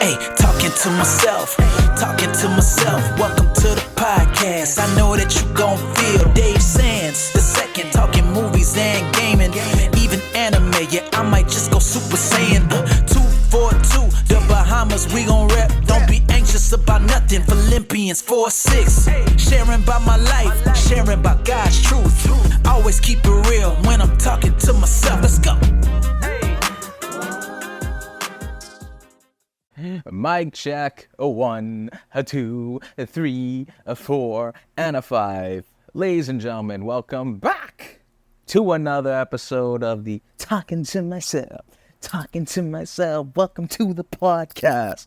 Hey, talking to myself. Welcome to the podcast. I know that you gon' feel Dave Sands the second, talking movies and gaming, even anime. Yeah, I might just go Super Saiyan. 242, the Bahamas, we gon' rep. Don't be anxious about nothing. Philippians 4:6. Sharing about my life, sharing about God's truth. Always keep it real when I'm talking to myself. Let's go. Mic check, a 1, a 2, a 3, a 4, and a 5. Ladies and gentlemen, welcome back to another episode of the Talking to Myself. Welcome to the podcast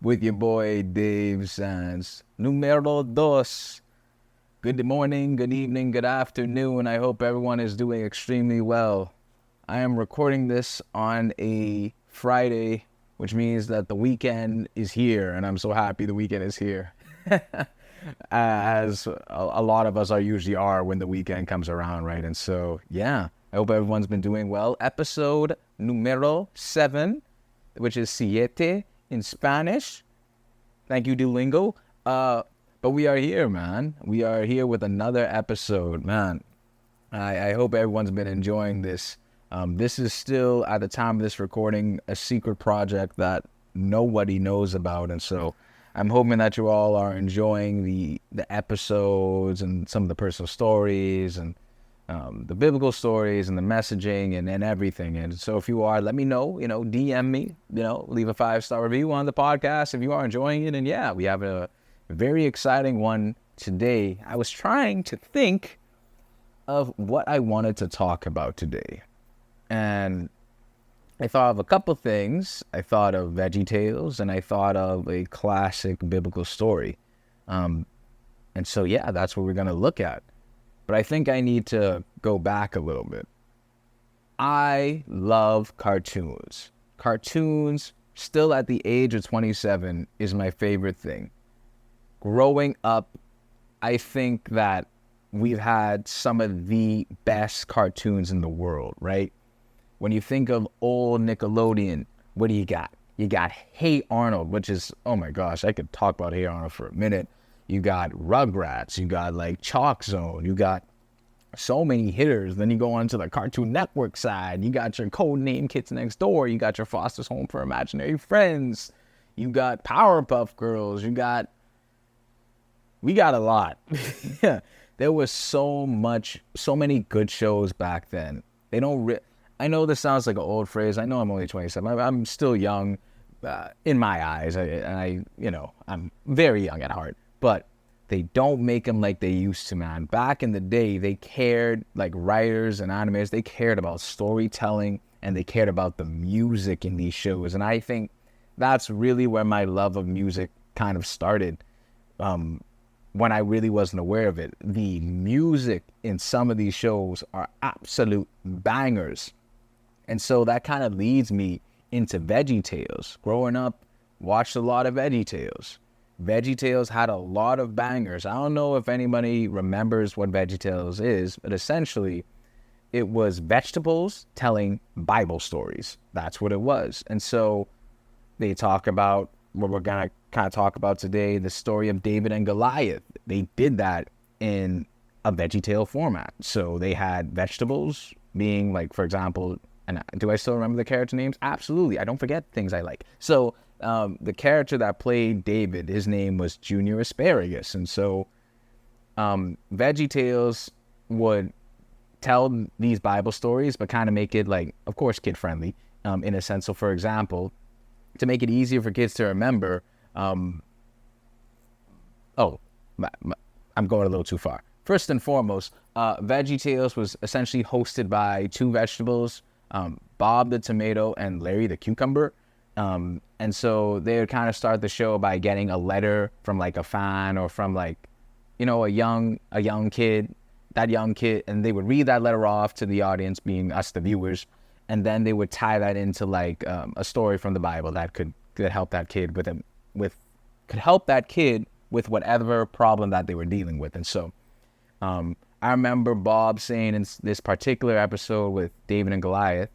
with your boy Dave Sands. Numero dos. Good morning, good evening, good afternoon. I hope everyone is doing extremely well. I am recording this on a Friday, which means that the weekend is here, and I'm so happy the weekend is here. As a lot of us usually are when the weekend comes around, right? And so, yeah, I hope everyone's been doing well. Episode numero 7, which is siete in Spanish. Thank you, Duolingo. But we are here, man. We are here with another episode, man. I hope everyone's been enjoying this. This is still, at the time of this recording, a secret project that nobody knows about. And so I'm hoping that you all are enjoying the episodes and some of the personal stories and the biblical stories and the messaging and everything. And so if you are, let me know, DM me, leave a 5-star review on the podcast if you are enjoying it. And yeah, we have a very exciting one today. I was trying to think of what I wanted to talk about today. And I thought of a couple things. I thought of Veggietales, and I thought of a classic biblical story. And so, yeah, that's what we're going to look at. But I think I need to go back a little bit. I love cartoons. Cartoons, still at the age of 27, is my favorite thing. Growing up, I think that we've had some of the best cartoons in the world, right? When you think of old Nickelodeon, what do you got? You got Hey Arnold, which is, oh my gosh, I could talk about Hey Arnold for a minute. You got Rugrats, you got like Chalk Zone, you got so many hitters. Then you go on to the Cartoon Network side. You got your Codename Kids Next Door. You got your Foster's Home for Imaginary Friends. You got Powerpuff Girls. We got a lot. Yeah, there was so many good shows back then. They don't. I know this sounds like an old phrase. I know I'm only 27. I'm still young in my eyes. I'm very young at heart. But they don't make them like they used to, man. Back in the day, they cared, like writers and animators, they cared about storytelling and they cared about the music in these shows. And I think that's really where my love of music kind of started. When I really wasn't aware of it. The music in some of these shows are absolute bangers. And so that kind of leads me into Veggietales. Growing up, watched a lot of Veggietales. Veggietales had a lot of bangers. I don't know if anybody remembers what Veggietales is, but essentially it was vegetables telling Bible stories. That's what it was. And so they talk about what we're going to kind of talk about today, the story of David and Goliath. They did that in a VeggieTale format. So they had vegetables being like, for example, and do I still remember the character names? Absolutely. I don't forget things I like. So the character that played David, his name was Junior Asparagus. And so VeggieTales would tell these Bible stories, but kind of make it like, of course, kid-friendly in a sense. So, for example, to make it easier for kids to remember, I'm going a little too far. First and foremost, VeggieTales was essentially hosted by two vegetables, Bob the tomato and Larry the cucumber. And so they would kind of start the show by getting a letter from like a fan or from like, a young kid, and they would read that letter off to the audience, being us, the viewers. And then they would tie that into like a story from the Bible that could help that kid with whatever problem that they were dealing with. And so I remember Bob saying in this particular episode with David and Goliath,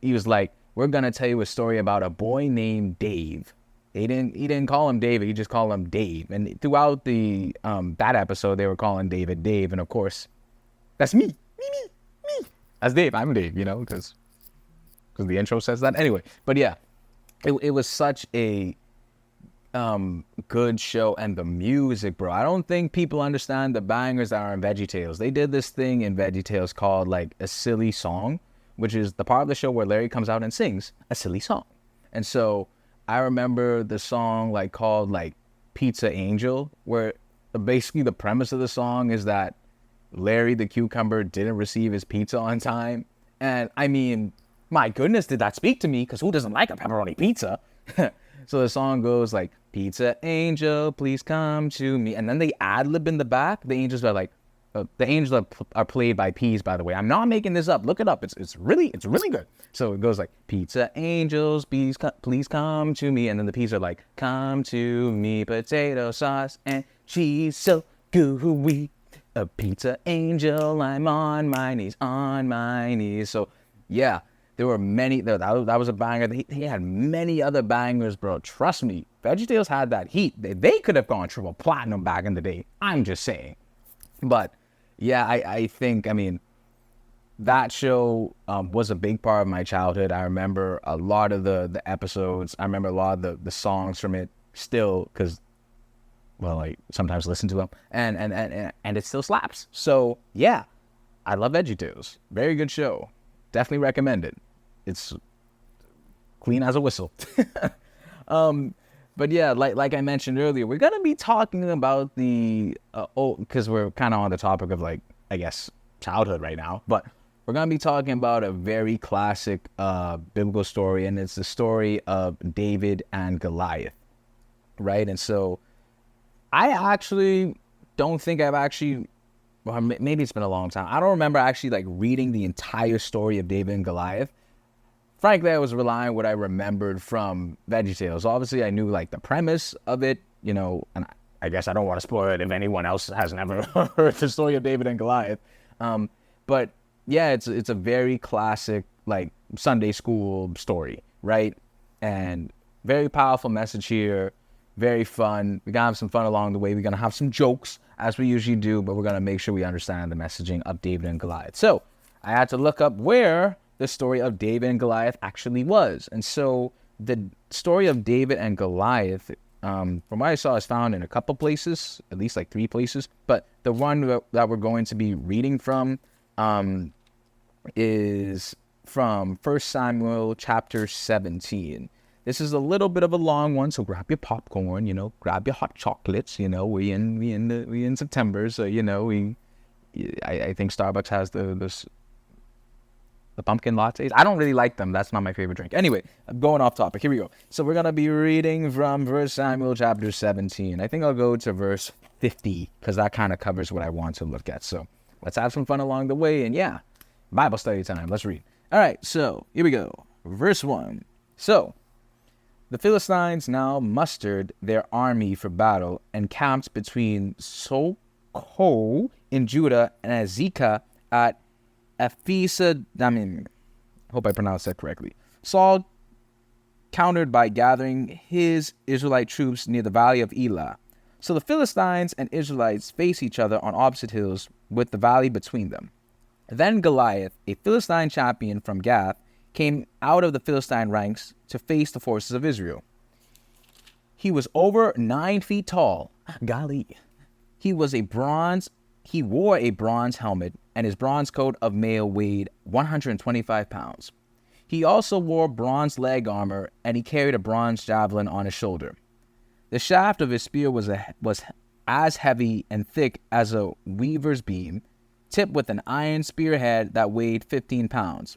he was like, we're gonna tell you a story about a boy named Dave. He didn't call him David, he just called him Dave. And throughout the that episode, they were calling David Dave, and of course, that's me. That's Dave. I'm Dave, you know, because the intro says that. Anyway, but yeah, it was such a good show, and the music, bro. I don't think people understand the bangers that are in Veggietales. They did this thing in Veggietales called like a silly song, which is the part of the show where Larry comes out and sings a silly song. And so I remember the song like called like Pizza Angel, where basically the premise of the song is that Larry the cucumber didn't receive his pizza on time. And I mean, my goodness, did that speak to me? Because who doesn't like a pepperoni pizza? So the song goes like, Pizza Angel, please come to me. And then they ad-lib in the back. The angels are like, the angels are played by peas, by the way. I'm not making this up. Look it up. It's really good. So it goes like, Pizza Angels, please come to me. And then the peas are like, come to me, potato sauce and cheese so gooey. A pizza angel, I'm on my knees. So yeah, there were many, that was a banger. He had many other bangers, bro. Trust me, Veggietales had that heat. They could have gone triple platinum back in the day. I'm just saying. But yeah, I think, I mean, that show was a big part of my childhood. I remember a lot of the episodes. I remember a lot of the songs from it still, because, well, I sometimes listen to them, and it still slaps. So yeah, I love Veggietales. Very good show. Definitely recommend it. It's clean as a whistle. But yeah, like I mentioned earlier, we're gonna be talking about the because we're kind of on the topic of, like, I guess, childhood right now. But we're gonna be talking about a very classic biblical story, and it's the story of David and Goliath, right? And so I actually don't think I've actually, well, maybe it's been a long time. I don't remember actually like reading the entire story of David and Goliath. Frankly, I was relying on what I remembered from Veggietales. Obviously, I knew like the premise of it, you know, and I guess I don't want to spoil it if anyone else has never heard the story of David and Goliath. But yeah, it's a very classic like Sunday school story, right? And very powerful message here. Very fun. We're going to have some fun along the way. We're going to have some jokes, as we usually do, but we're going to make sure we understand the messaging of David and Goliath. So I had to look up where the story of David and Goliath actually was. And so the story of David and Goliath, from what I saw, is found in a couple places, at least like 3 places. But the one that we're going to be reading from is from 1 Samuel chapter 17. This is a little bit of a long one, so grab your popcorn, you know, grab your hot chocolates, you know, we in September, so, you know, I think Starbucks has the pumpkin lattes. I don't really like them. That's not my favorite drink. Anyway, I'm going off topic. Here we go. So we're going to be reading from 1 Samuel chapter 17. I think I'll go to verse 50, because that kind of covers what I want to look at. So let's have some fun along the way, and yeah, Bible study time. Let's read. All right, so here we go. Verse 1. So the Philistines now mustered their army for battle and camped between Sokoh in Judah and Azekah at Ephes-dammim. Hope I pronounced that correctly. Saul countered by gathering his Israelite troops near the valley of Elah. So the Philistines and Israelites face each other on opposite hills with the valley between them. Then Goliath, a Philistine champion from Gath, came out of the Philistine ranks to face the forces of Israel. He was over 9 feet tall. Golly. He wore a bronze helmet, and his bronze coat of mail weighed 125 pounds. He also wore bronze leg armor, and he carried a bronze javelin on his shoulder. The shaft of his spear was as heavy and thick as a weaver's beam, tipped with an iron spearhead that weighed 15 pounds.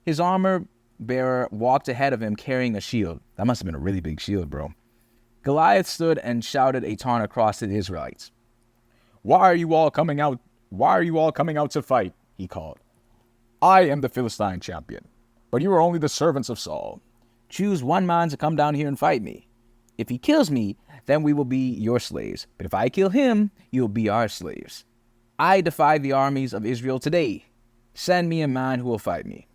His armor bearer walked ahead of him carrying a shield. That must have been a really big shield, bro. Goliath stood and shouted a taunt across to the Israelites. Why are you all coming out to fight? He called. I am the Philistine champion, but you are only the servants of Saul. Choose one man to come down here and fight me. If he kills me, then we will be your slaves. But if I kill him, you will be our slaves. I defy the armies of Israel today. Send me a man who will fight me.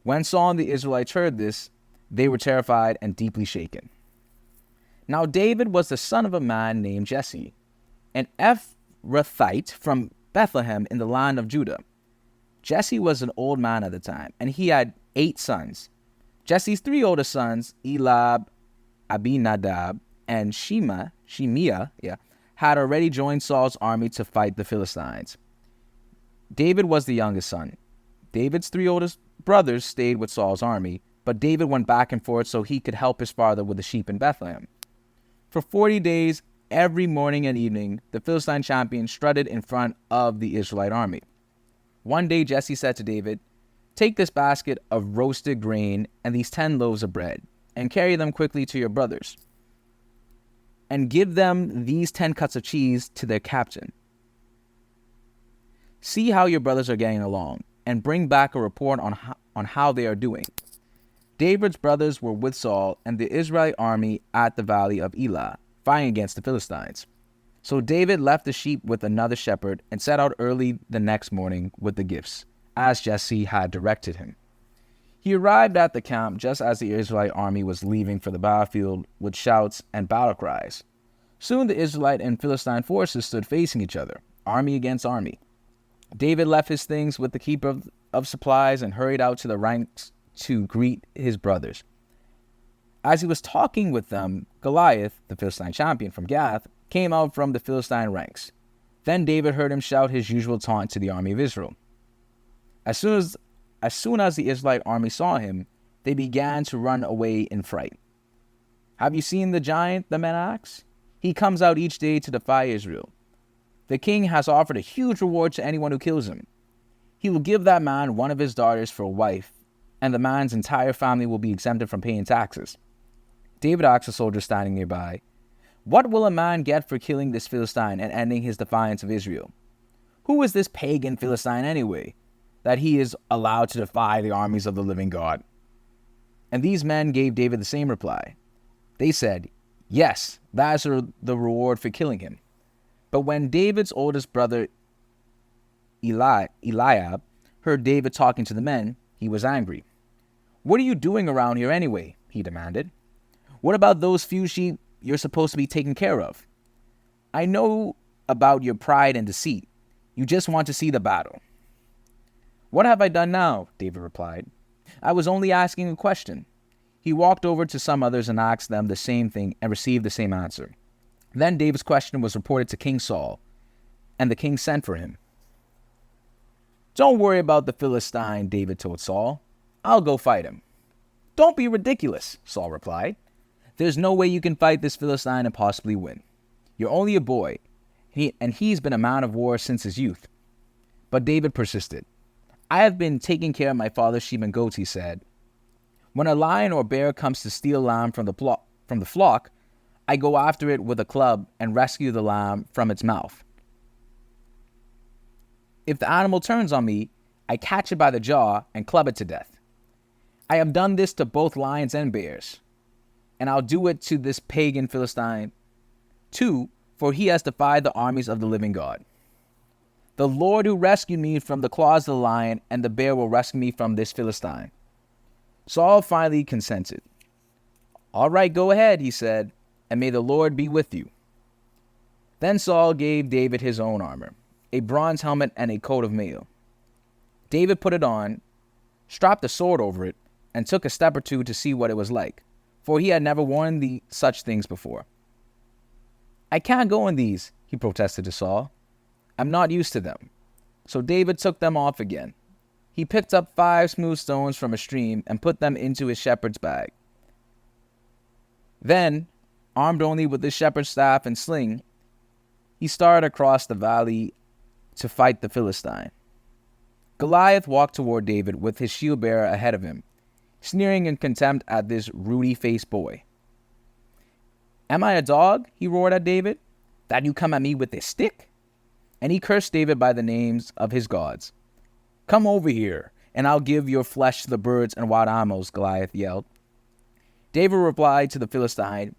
When Saul and the Israelites heard this, they were terrified and deeply shaken. Now David was the son of a man named Jesse, an Ephrathite from Bethlehem in the land of Judah. Jesse was an old man at the time, and he had 8 sons. Jesse's 3 older sons, Eliab, Abinadab, and Shimea, had already joined Saul's army to fight the Philistines. David was the youngest son. David's 3 oldest brothers stayed with Saul's army, but David went back and forth so he could help his father with the sheep in Bethlehem. For 40 days, every morning and evening, the Philistine champion strutted in front of the Israelite army. One day Jesse said to David, "Take this basket of roasted grain and these 10 loaves of bread, and carry them quickly to your brothers, and give them these 10 cuts of cheese to their captain. See how your brothers are getting along, and bring back a report on how they are doing." David's brothers were with Saul and the Israelite army at the valley of Elah, fighting against the Philistines. So David left the sheep with another shepherd and set out early the next morning with the gifts, as Jesse had directed him. He arrived at the camp just as the Israelite army was leaving for the battlefield with shouts and battle cries. Soon the Israelite and Philistine forces stood facing each other, army against army. David left his things with the keeper of supplies and hurried out to the ranks to greet his brothers. As he was talking with them, Goliath, the Philistine champion from Gath, came out from the Philistine ranks. Then David heard him shout his usual taunt to the army of Israel. As soon as the Israelite army saw him, they began to run away in fright. "Have you seen the giant?" the men asked. "He comes out each day to defy Israel. The king has offered a huge reward to anyone who kills him. He will give that man one of his daughters for a wife, and the man's entire family will be exempted from paying taxes." David asked a soldier standing nearby, "What will a man get for killing this Philistine and ending his defiance of Israel? Who is this pagan Philistine anyway, that he is allowed to defy the armies of the living God?" And these men gave David the same reply. They said, "Yes, that is the reward for killing him." But when David's oldest brother Eliab heard David talking to the men, he was angry. "What are you doing around here anyway?" he demanded. "What about those few sheep you're supposed to be taking care of? I know about your pride and deceit. You just want to see the battle." "What have I done now?" David replied. "I was only asking a question." He walked over to some others and asked them the same thing and received the same answer. Then David's question was reported to King Saul, and the king sent for him. "Don't worry about the Philistine," David told Saul. "I'll go fight him." "Don't be ridiculous," Saul replied. "There's no way you can fight this Philistine and possibly win. You're only a boy, and he's been a man of war since his youth." But David persisted. "I have been taking care of my father's sheep and goats," he said. "When a lion or bear comes to steal lamb from the flock, I go after it with a club and rescue the lamb from its mouth. If the animal turns on me, I catch it by the jaw and club it to death. I have done this to both lions and bears, and I'll do it to this pagan Philistine too, for he has defied the armies of the living God. The Lord who rescued me from the claws of the lion and the bear will rescue me from this Philistine." Saul finally consented. "All right, go ahead," he said, "and may the Lord be with you." Then Saul gave David his own armor, a bronze helmet and a coat of mail. David put it on, strapped a sword over it, and took a step or two to see what it was like, for he had never worn such things before. "I can't go in these," he protested to Saul. "I'm not used to them." So David took them off again. He picked up 5 smooth stones from a stream and put them into his shepherd's bag. Then, armed only with his shepherd's staff and sling, he started across the valley to fight the Philistine. Goliath walked toward David with his shield bearer ahead of him, sneering in contempt at this ruddy-faced boy. "Am I a dog?" he roared at David, "that you come at me with a stick?" And he cursed David by the names of his gods. "Come over here, and I'll give your flesh to the birds and wild animals," Goliath yelled. David replied to the Philistine,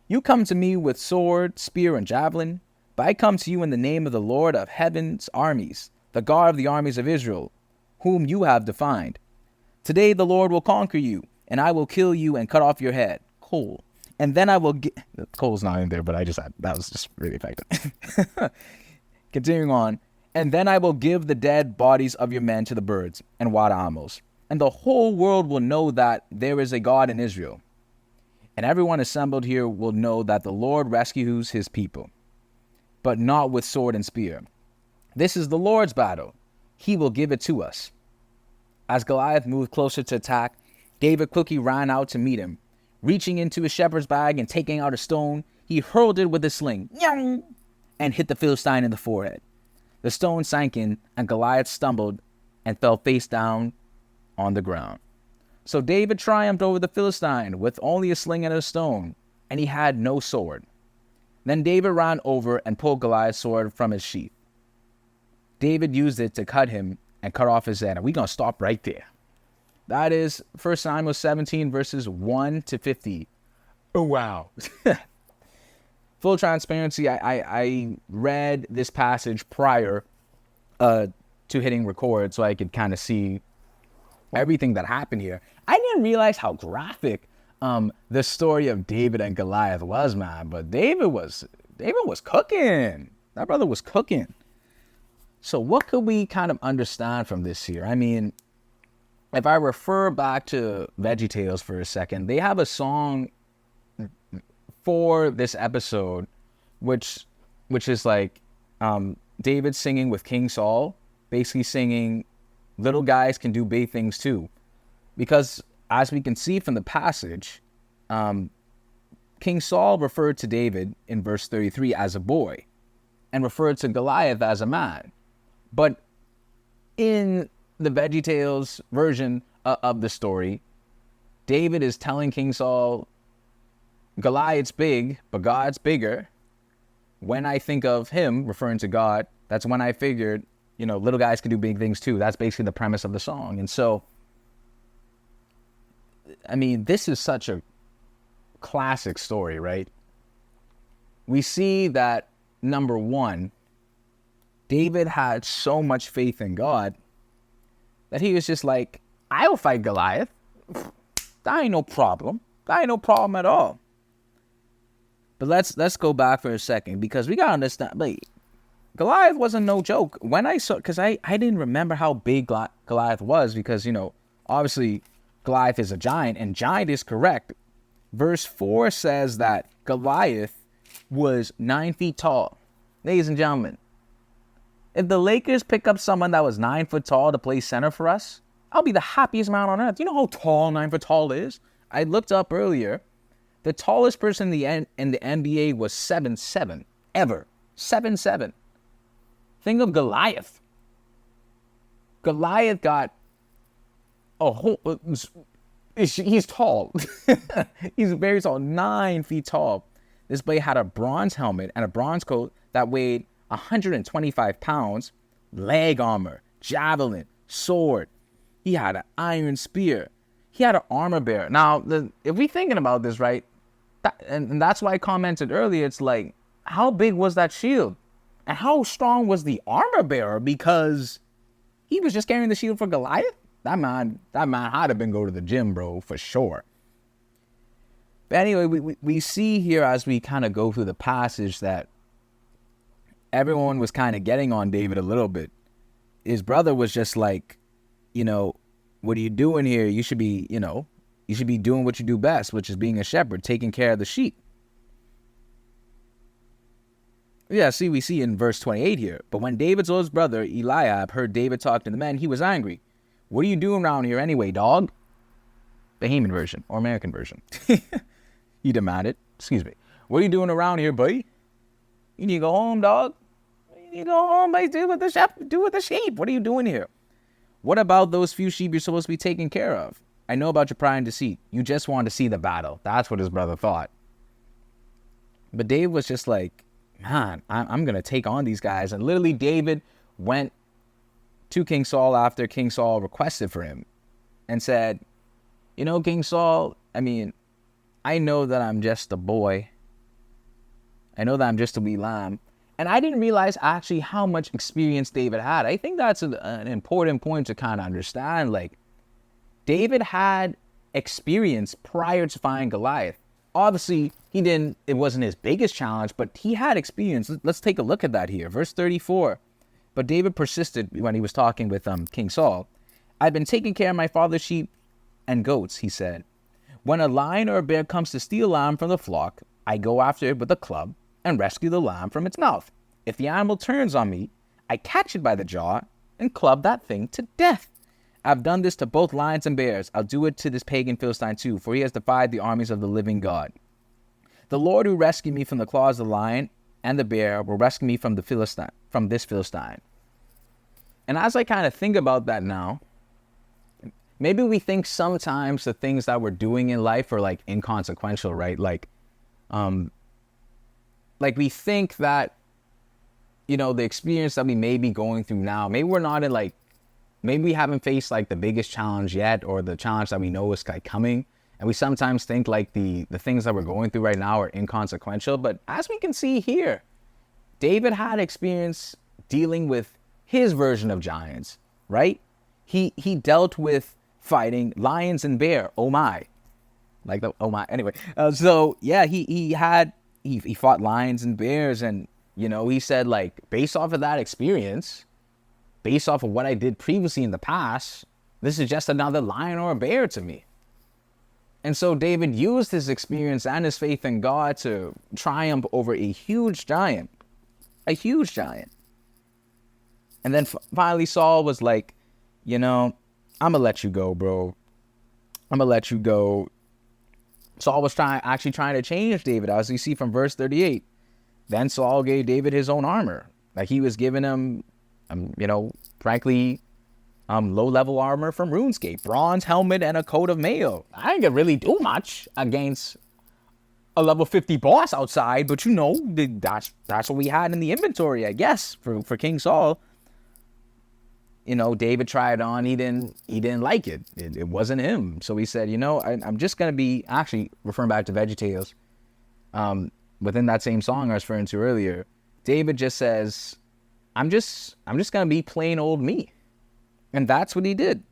"You come to me with sword, spear, and javelin, but I come to you in the name of the Lord of heaven's armies, the God of the armies of Israel, whom you have defied. Today the Lord will conquer you, and I will kill you and cut off your head. Cool. And then I will get... Cole's not in there, but that was just really effective. Continuing on. And then I will give the dead bodies of your men to the birds and wild animals. And the whole world will know that there is a God in Israel. And everyone assembled here will know that the Lord rescues his people, but not with sword and spear. This is the Lord's battle. He will give it to us. As Goliath moved closer to attack, David quickly ran out to meet him. Reaching into his shepherd's bag and taking out a stone, he hurled it with a sling and hit the Philistine in the forehead. The stone sank in, and Goliath stumbled and fell face down on the ground. So David triumphed over the Philistine with only a sling and a stone, and he had no sword. Then David ran over and pulled Goliath's sword from his sheath. David used it to cut him and cut off his head. And we're going to stop right there. That is 1 Samuel 17, verses 1 to 50. Oh, wow. Full transparency, I read this passage prior to hitting record so I could kind of see everything that happened here. I didn't realize how graphic the story of David and Goliath was, man. But David was cooking. That brother was cooking. So what could we kind of understand from this here? I mean, if I refer back to Veggietales for a second, they have a song for this episode, which is like David singing with King Saul, basically singing, little guys can do big things too. Because as we can see from the passage, King Saul referred to David in verse 33 as a boy and referred to Goliath as a man. But in the Veggietales version of the story, David is telling King Saul, Goliath's big, but God's bigger. When I think of him, referring to God, that's when I figured, little guys can do big things too. That's basically the premise of the song. And so, I mean, this is such a classic story, right? We see that, number one, David had so much faith in God that he was just like, I will fight Goliath. That ain't no problem. That ain't no problem at all. But let's go back for a second, because we gotta understand, like, Goliath wasn't no joke. When I saw, because I didn't remember how big Goliath was, because, obviously Goliath is a giant, and giant is correct. Verse 4 says that Goliath was 9 feet tall. Ladies and gentlemen, if the Lakers pick up someone that was 9 foot tall to play center for us, I'll be the happiest man on earth. You know how tall 9 foot tall is? I looked up earlier. The tallest person in the NBA was 7'7", ever. 7'7". Think of Goliath. Goliath got a whole... He's tall. He's very tall, 9 feet tall. This boy had a bronze helmet and a bronze coat that weighed 125 pounds, leg armor, javelin, sword. He had an iron spear. He had an armor bearer. Now, if we're thinking about this, right, and that's why I commented earlier, it's like, how big was that shield? And how strong was the armor bearer? Because he was just carrying the shield for Goliath? That man had to been go to the gym, bro, for sure. But anyway, we see here as we kind of go through the passage that everyone was kind of getting on David a little bit. His brother was just like, what are you doing here? You should be, you should be doing what you do best, which is being a shepherd, taking care of the sheep. Yeah, we see in verse 28 here. But when David's oldest brother, Eliab, heard David talk to the men, he was angry. What are you doing around here anyway, dog? Bahamian version, or American version. He demanded. Excuse me. What are you doing around here, buddy? You need to go home, dog. You need to go home, buddy. Do with the sheep. What are you doing here? What about those few sheep you're supposed to be taking care of? I know about your pride and deceit. You just want to see the battle. That's what his brother thought. But David was just like, man, I'm going to take on these guys. And literally David went to King Saul after King Saul requested for him and said, King Saul, I know that I'm just a boy. I know that I'm just a wee lamb. And I didn't realize actually how much experience David had. I think that's an important point to kind of understand. Like, David had experience prior to fighting Goliath. Obviously, it wasn't his biggest challenge, but he had experience. Let's take a look at that here. Verse 34. But David persisted when he was talking with King Saul. I've been taking care of my father's sheep and goats, he said. When a lion or a bear comes to steal a lamb from the flock, I go after it with a club and rescue the lamb from its mouth. If the animal turns on me, I catch it by the jaw and club that thing to death. I've done this to both lions and bears. I'll do it to this pagan Philistine too, for he has defied the armies of the living God. The Lord who rescued me from the claws of the lion and the bear will rescue me from this Philistine. And as I kind of think about that now, maybe we think sometimes the things that we're doing in life are like inconsequential, right? Like we think that, the experience that we may be going through now, maybe we're not in maybe we haven't faced like the biggest challenge yet, or the challenge that we know is like coming. And we sometimes think like the things that we're going through right now are inconsequential. But as we can see here, David had experience dealing with his version of giants, right? He dealt with fighting lions and bear. Oh my. Anyway. He fought lions and bears, and he said, like, based off of that experience, based off of what I did previously in the past, this is just another lion or a bear to me. And so David used his experience and his faith in God to triumph over a huge giant. And then finally Saul was like, I'm going to let you go, bro. I'm going to let you go. Saul was actually trying to change David, as you see from verse 38. Then Saul gave David his own armor. Like he was giving him, low-level armor from RuneScape, bronze helmet, and a coat of mail. I didn't really do much against a level 50 boss outside, but that's what we had in the inventory, I guess, for King Saul. David tried on. He didn't like it. It wasn't him. So he said, I'm just going to be, actually referring back to Veggietales, within that same song I was referring to earlier, David just says, I'm just going to be plain old me. And that's what he did.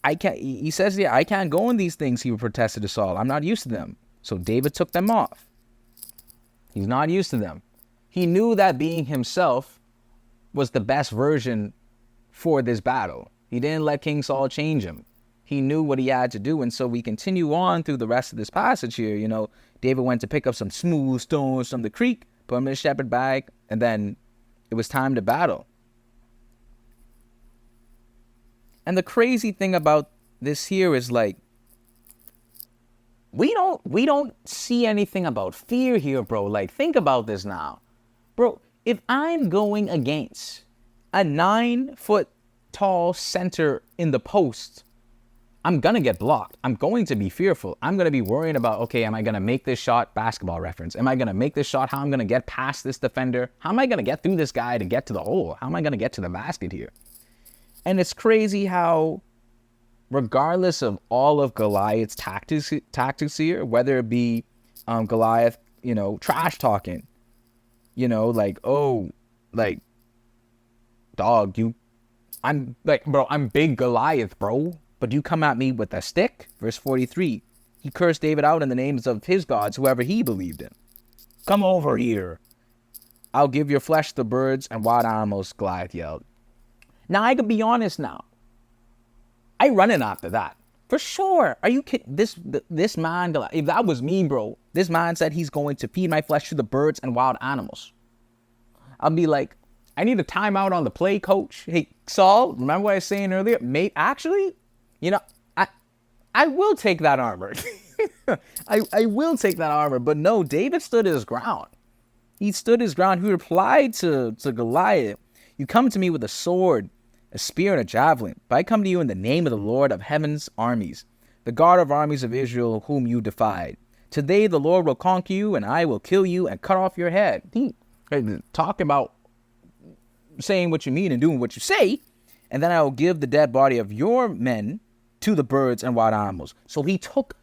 He says, I can't go in these things, he protested to Saul. I'm not used to them. So David took them off. He's not used to them. He knew that being himself was the best version for this battle. He didn't let King Saul change him. He knew what he had to do. And so we continue on through the rest of this passage here. David went to pick up some smooth stones from the creek, put them in his shepherd bag, and then it was time to battle. And the crazy thing about this here is like, we don't see anything about fear here, bro. Like, think about this now. Bro, if I'm going against a 9-foot-tall center in the post, I'm going to get blocked. I'm going to be fearful. I'm going to be worrying about, okay, am I going to make this shot? Basketball reference. Am I going to make this shot? How am I going to get past this defender? How am I going to get through this guy to get to the hole? How am I going to get to the basket here? And it's crazy how, regardless of all of Goliath's tactics here, whether it be Goliath, trash talking, dog, I'm big Goliath, bro. But you come at me with a stick? Verse 43. He cursed David out in the names of his gods, whoever he believed in. Come over here. I'll give your flesh to birds and wild animals, Goliath yelled. Now, I can be honest now. I running after that. For sure. Are you kidding? This man, if that was me, bro, this man said he's going to feed my flesh to the birds and wild animals. I'll be like, I need a timeout on the play, coach. Hey, Saul, remember what I was saying earlier? Mate, actually, I will take that armor. I will take that armor. But no, David stood his ground. He stood his ground. He replied to Goliath, you come to me with a sword, a spear, and a javelin, but I come to you in the name of the Lord of heaven's armies, the God of armies of Israel, whom you defied. Today the Lord will conquer you, and I will kill you and cut off your head. Talking about saying what you mean and doing what you say, and then I will give the dead body of your men to the birds and wild animals. So he took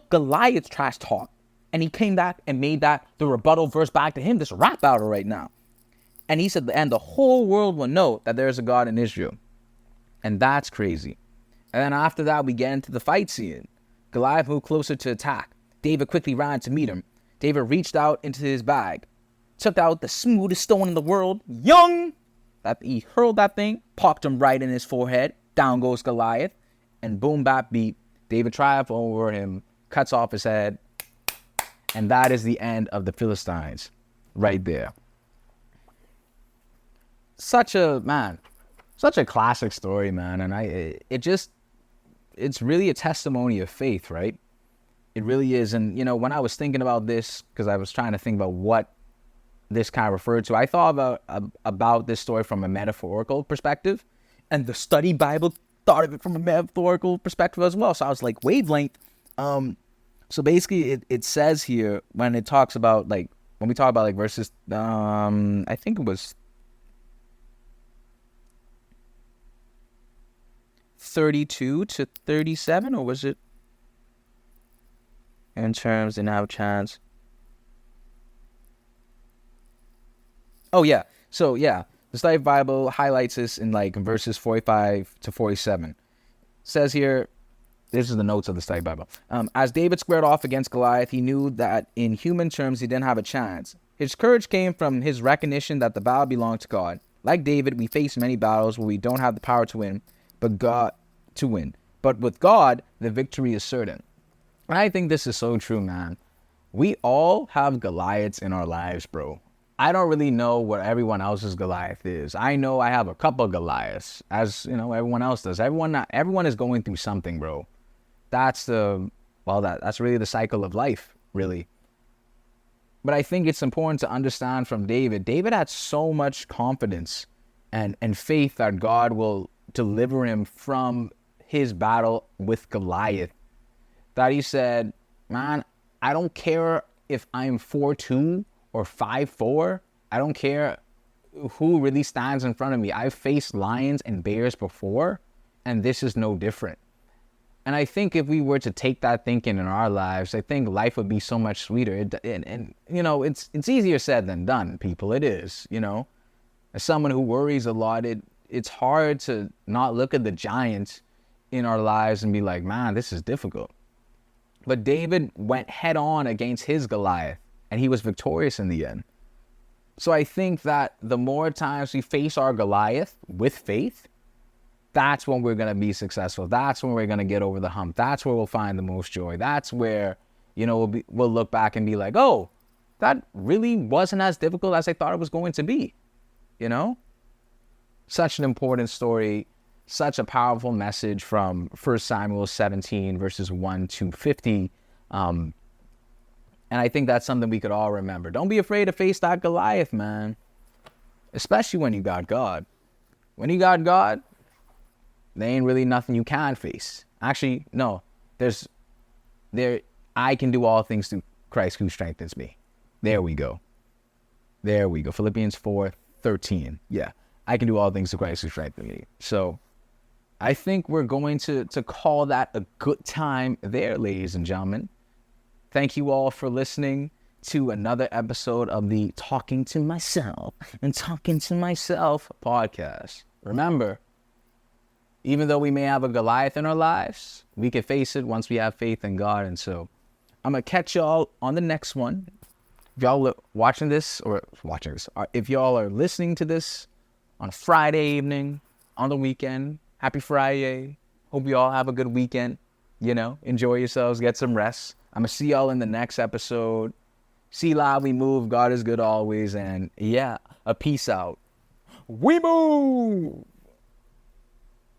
Goliath's trash talk, and he came back and made that the rebuttal verse back to him. This rap battle right now. And he said, and the whole world will know that there is a God in Israel. And that's crazy. And then after that, we get into the fight scene. Goliath moved closer to attack. David quickly ran to meet him. David reached out into his bag, took out the smoothest stone in the world, that he hurled that thing, popped him right in his forehead. Down goes Goliath, and boom, bap, beat. David triumphs over him, cuts off his head, and that is the end of the Philistines, right there. Such a classic story, man, and it's really a testimony of faith, right? It really is. And when I was thinking about this, because I was trying to think about what this kind of referred to, I thought about this story from a metaphorical perspective, and the study Bible thought of it from a metaphorical perspective as well. So I was like, wavelength. So basically, it says here when it talks about when we talk about verses, I think it was 32 to 37, or was it in terms didn't have a chance? Oh yeah. So yeah, the Study Bible highlights this in verses 45 to 47. It says here, this is the notes of the Study Bible. As David squared off against Goliath, he knew that in human terms he didn't have a chance. His courage came from his recognition that the battle belonged to God. Like David, we face many battles where we don't have the power to win, but God to win. But with God, the victory is certain. And I think this is so true, man. We all have Goliaths in our lives, bro. I don't really know what everyone else's Goliath is. I know I have a couple Goliaths, as everyone else does. Everyone is going through something, bro. That's really the cycle of life, really. But I think it's important to understand from David. David had so much confidence and faith that God will deliver him from his battle with Goliath, that he said, man, I don't care if I'm 4'2" or 5'4". I don't care who really stands in front of me. I've faced lions and bears before, and this is no different. And I think if we were to take that thinking in our lives, I think life would be so much sweeter. It's easier said than done, people. It is, As someone who worries a lot, it's hard to not look at the giants in our lives and be like, man, this is difficult. But David went head on against his Goliath, and he was victorious in the end. So I think that the more times we face our Goliath with faith, that's when we're going to be successful. That's when we're going to get over the hump. That's where we'll find the most joy. That's where, we'll look back and be like, oh, that really wasn't as difficult as I thought it was going to be. Such an important story, such a powerful message from 1 Samuel 17, verses 1 to 50. And I think that's something we could all remember. Don't be afraid to face that Goliath, man. Especially when you got God. When you got God, there ain't really nothing you can face. Actually, no. I can do all things through Christ who strengthens me. There we go. Philippians 4:13. Yeah. I can do all things through Christ who strengthens me. So I think we're going to call that a good time there, ladies and gentlemen. Thank you all for listening to another episode of the Talking to Myself podcast. Remember, even though we may have a Goliath in our lives, we can face it once we have faith in God. And so I'm going to catch y'all on the next one. If y'all are if y'all are listening to this on a Friday evening, on the weekend, happy Friday. Hope you all have a good weekend. Enjoy yourselves, get some rest. I'm going to see y'all in the next episode. See loud, we move. God is good always. And yeah, a peace out. We move!